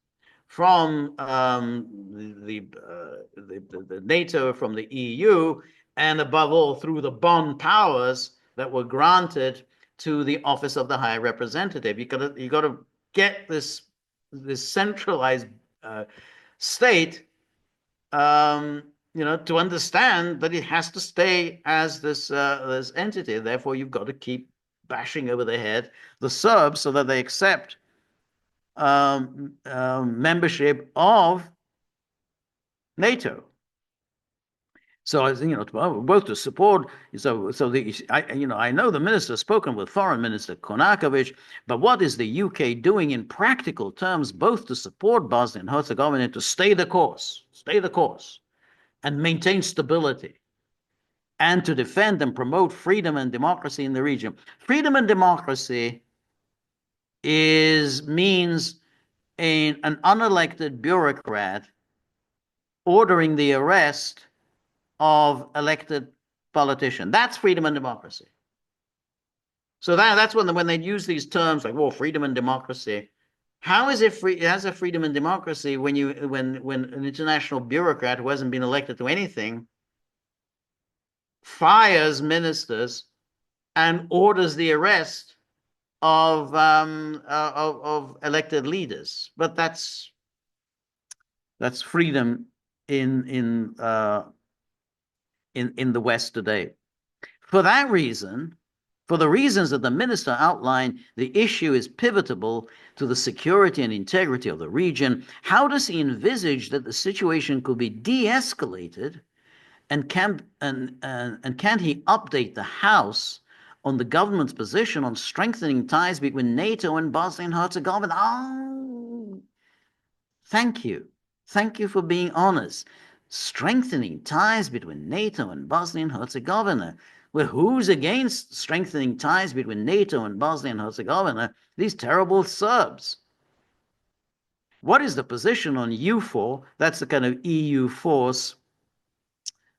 from the NATO, from the EU, and above all through the bond powers that were granted to the Office of the High Representative. You got to get this centralized state, to understand that it has to stay as this entity. Therefore, you've got to keep bashing over the head the Serbs so that they accept membership of NATO. So both to support. I know the minister has spoken with Foreign Minister Konakovic, but what is the UK doing in practical terms, both to support Bosnia and Herzegovina to stay the course, and maintain stability? and to defend and promote freedom and democracy in the region. Freedom and democracy means an unelected bureaucrat ordering the arrest of elected politician. That's freedom and democracy. So that's when they use these terms like, "well, freedom and democracy." How is it free? It has a freedom and democracy when an international bureaucrat who hasn't been elected to anything fires ministers and orders the arrest of elected leaders. But that's freedom in the West today. For that reason, for the reasons that the minister outlined, the issue is pivotal to the security and integrity of the region. How does he envisage that the situation could be de-escalated, and can he update the House on the government's position on strengthening ties between NATO and Bosnia and Herzegovina? Oh, thank you. Thank you for being honest. Strengthening ties between NATO and Bosnia and Herzegovina. Well, who's against strengthening ties between NATO and Bosnia and Herzegovina? These terrible Serbs. What is the position on EUFOR? That's the kind of EU force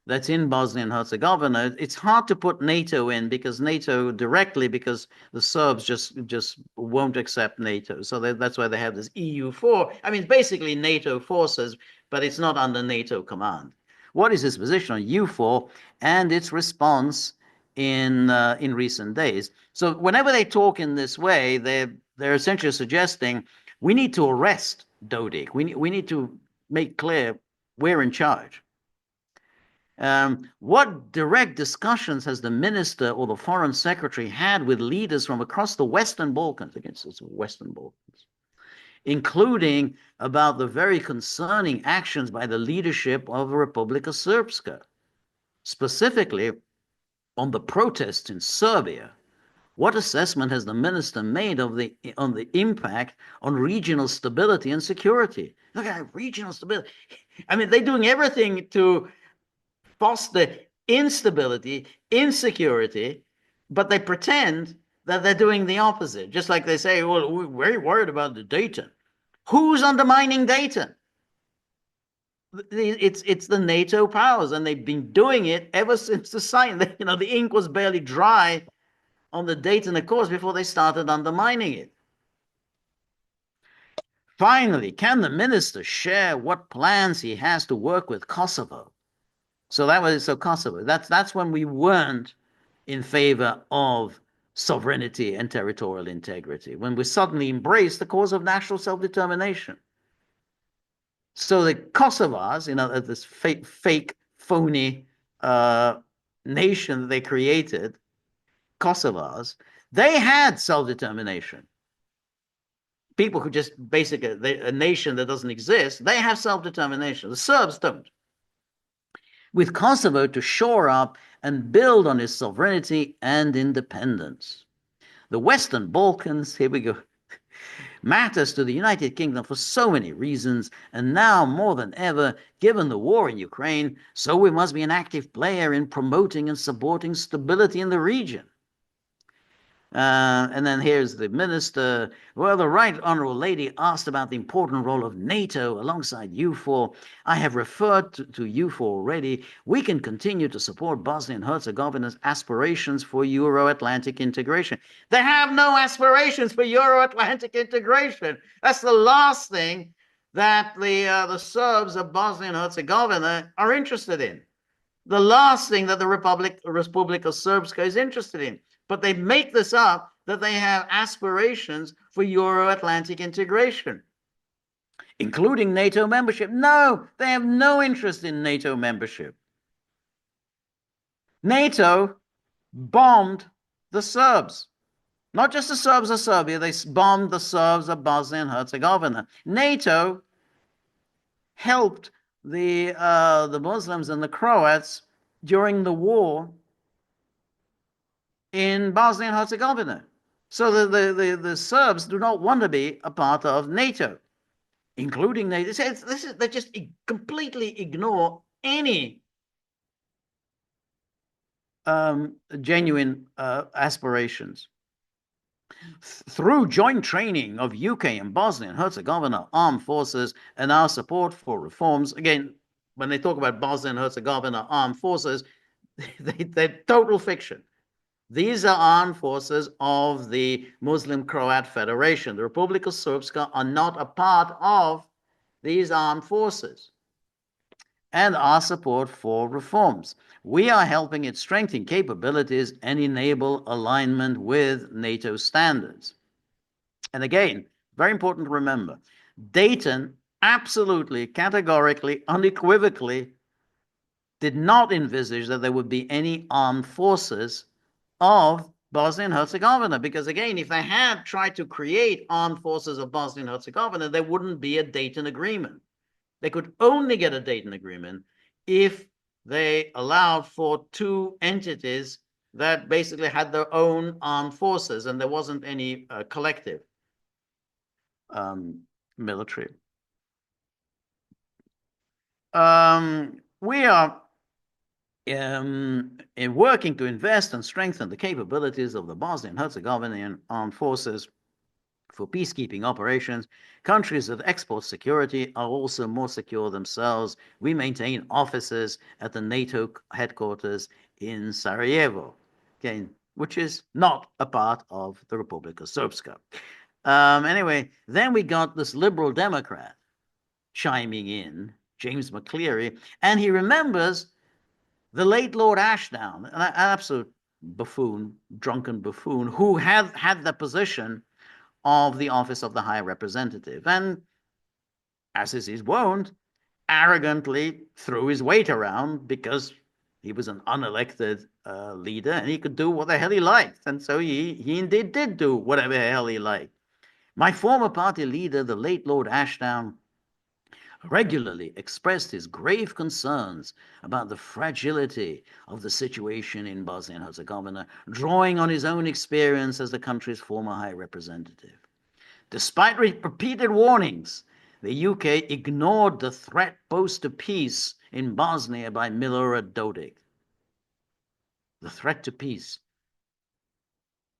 that's in Bosnia and Herzegovina. It's hard to put NATO in because NATO directly, because the Serbs just won't accept NATO. So that's why they have this EU4. I mean, basically NATO forces, but it's not under NATO command. What is his position on EUFOR and its response in recent days? So whenever they talk in this way, they're essentially suggesting we need to arrest Dodik. We need to make clear we're in charge. What direct discussions has the minister or the foreign secretary had with leaders from across the Western Balkans, including about the very concerning actions by the leadership of Republika Srpska, specifically on the protests in Serbia? What assessment has the minister made of the impact on regional stability and security? Look at regional stability. I mean, they're doing everything to foster instability, insecurity, but they pretend that they're doing the opposite. Just like they say, well, we're very worried about the Dayton. Who's undermining Dayton? It's the NATO powers, and they've been doing it ever since the sign. You know, the ink was barely dry on the Dayton Accords before they started undermining it. Finally, can the minister share what plans he has to work with Kosovo? So Kosovo. That's when we weren't in favor of sovereignty and territorial integrity, when we suddenly embraced the cause of national self-determination. So the Kosovars, you know, this fake phony nation that they created, Kosovars, they had self-determination. People who just basically, a nation that doesn't exist, they have self-determination. The Serbs don't. With Kosovo to shore up and build on its sovereignty and independence. The Western Balkans, here we go, matters to the United Kingdom for so many reasons, and now more than ever, given the war in Ukraine, so we must be an active player in promoting and supporting stability in the region. And then here's the minister. Well, the Right Honourable Lady asked about the important role of NATO alongside EUFOR. I have referred to EUFOR already. We can continue to support Bosnia and Herzegovina's aspirations for Euro-Atlantic integration. They have no aspirations for Euro-Atlantic integration. That's the last thing that the Serbs of Bosnia and Herzegovina are interested in. The last thing that the Republika Srpska is interested in. But they make this up that they have aspirations for Euro-Atlantic integration, including NATO membership. No, they have no interest in NATO membership. NATO bombed the Serbs. Not just the Serbs of Serbia, they bombed the Serbs of Bosnia and Herzegovina. NATO helped the Muslims and the Croats during the war in Bosnia and Herzegovina. So the Serbs do not want to be a part of NATO, including NATO. They just completely ignore any genuine aspirations. Through joint training of UK and Bosnia and Herzegovina armed forces and our support for reforms, again, when they talk about Bosnia and Herzegovina armed forces, they're total fiction. These are armed forces of the Muslim Croat Federation. The Republika Srpska are not a part of these armed forces. And our support for reforms. We are helping it strengthen capabilities and enable alignment with NATO standards. And again, very important to remember, Dayton absolutely, categorically, unequivocally did not envisage that there would be any armed forces of Bosnia and Herzegovina. Because again, if they had tried to create armed forces of Bosnia and Herzegovina, there wouldn't be a Dayton Agreement. They could only get a Dayton Agreement if they allowed for two entities that basically had their own armed forces and there wasn't any collective military. We are in working to invest and strengthen the capabilities of the Bosnian and Herzegovinian armed forces for peacekeeping operations. Countries that export security are also more secure themselves. We maintain offices at the NATO headquarters in Sarajevo, again, which is not a part of the Republika Srpska. Anyway, then we got this liberal Democrat chiming in, James McCleary, and he remembers the late Lord Ashdown, an absolute buffoon, drunken buffoon, who had the position of the office of the High Representative, and as is his wont, arrogantly threw his weight around because he was an unelected leader and he could do what the hell he liked. And so he indeed did do whatever the hell he liked. My former party leader, the late Lord Ashdown, regularly expressed his grave concerns about the fragility of the situation in Bosnia and Herzegovina, drawing on his own experience as the country's former High Representative. Despite repeated warnings, the UK ignored the threat posed to peace in Bosnia by Milorad Dodik. The threat to peace.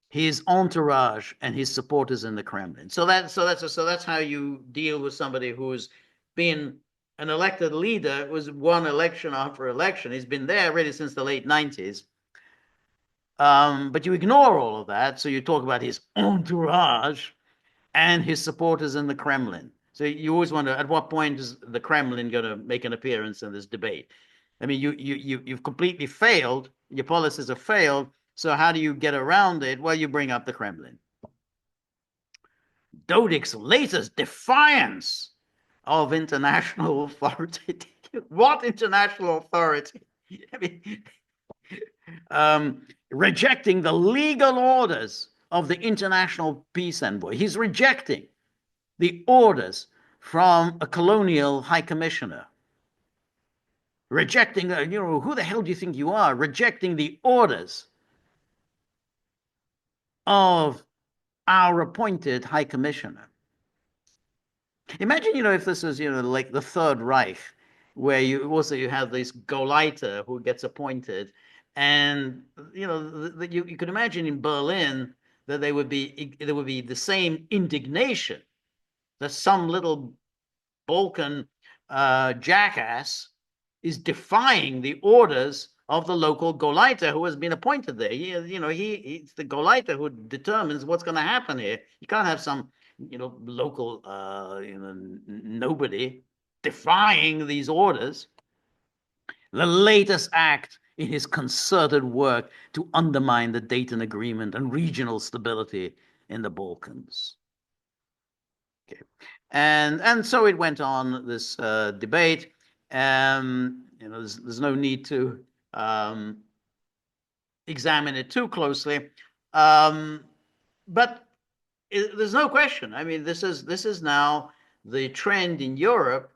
His entourage and his supporters in the Kremlin. So that's how you deal with somebody who's been an elected leader, was won election after election. He's been there really since the late 90s. But you ignore all of that, so you talk about his entourage and his supporters in the Kremlin. So you always wonder, at what point is the Kremlin going to make an appearance in this debate? I mean, you've completely failed. Your policies have failed. So how do you get around it? Well, you bring up the Kremlin. Dodik's latest defiance of international authority. What international authority? I mean, rejecting the legal orders of the international peace envoy. He's rejecting the orders from a colonial high commissioner. Rejecting, who the hell do you think you are? Rejecting the orders of our appointed high commissioner. Imagine, if this is, like the Third Reich, where you have this Gauleiter who gets appointed, and you could imagine in Berlin that there would be the same indignation that some little Balkan jackass is defying the orders of the local Gauleiter who has been appointed there. He's the Gauleiter who determines what's going to happen here. You can't have some local nobody defying these orders. The latest act in his concerted work to undermine the Dayton Agreement and regional stability in the Balkans. Okay. And so it went on, this debate. There's no need to examine it too closely. But there's no question. I mean, this is now the trend in Europe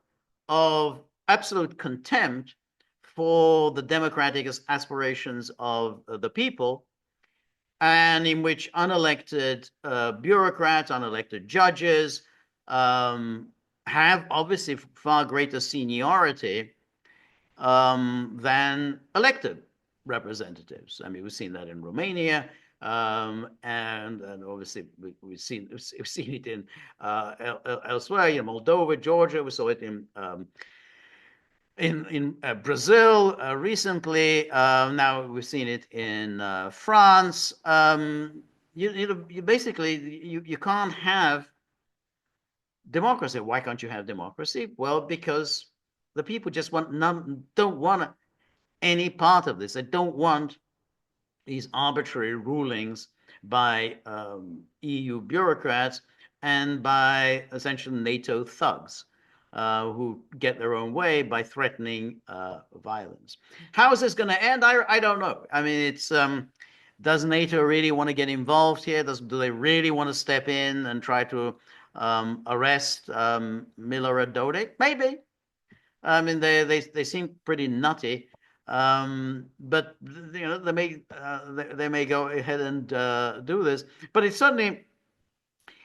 of absolute contempt for the democratic aspirations of the people, and in which unelected bureaucrats, unelected judges have obviously far greater seniority than elected representatives. I mean, we've seen that in Romania, and obviously we've seen it in elsewhere, in Moldova, Georgia. We saw it in Brazil recently. Now we've seen it in France. You basically you can't have democracy. Why can't you have democracy? Well, because the people just don't want any part of this. They don't want these arbitrary rulings by EU bureaucrats and by essentially NATO thugs who get their own way by threatening violence. How is this going to end? I don't know. I mean, it's does NATO really want to get involved here? Do they really want to step in and try to arrest Milorad Dodik? Maybe. I mean, they seem pretty nutty, but they may go ahead and do this. But it's certainly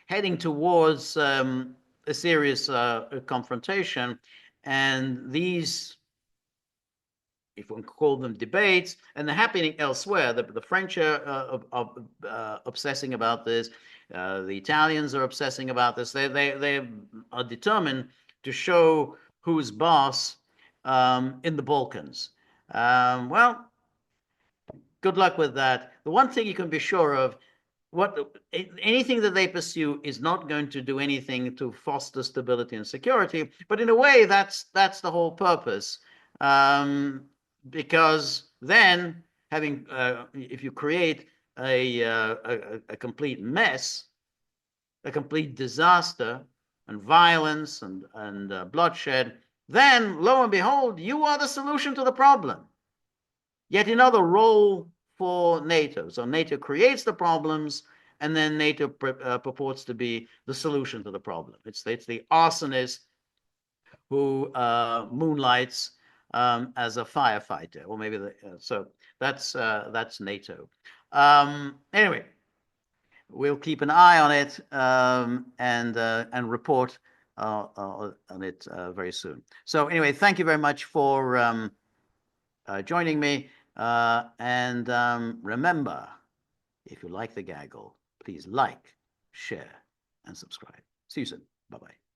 heading towards a serious confrontation, and these, if one call them debates, and they're happening elsewhere. The French are obsessing about this. The Italians are obsessing about this. They are determined to show who's boss in the Balkans. Well, good luck with that. The one thing you can be sure of, anything that they pursue is not going to do anything to foster stability and security. But in a way, that's the whole purpose. Because then, if you create a complete mess, a complete disaster, and violence and bloodshed, then lo and behold, you are the solution to the problem. Yet another role for NATO. So NATO creates the problems, and then NATO purports to be the solution to the problem. It's the arsonist who moonlights as a firefighter, or maybe so that's NATO. Anyway, we'll keep an eye on it and report on it very soon. So anyway, thank you very much for joining me, and remember, if you like the gaggle, please like, share, and subscribe. See you soon. Bye-bye.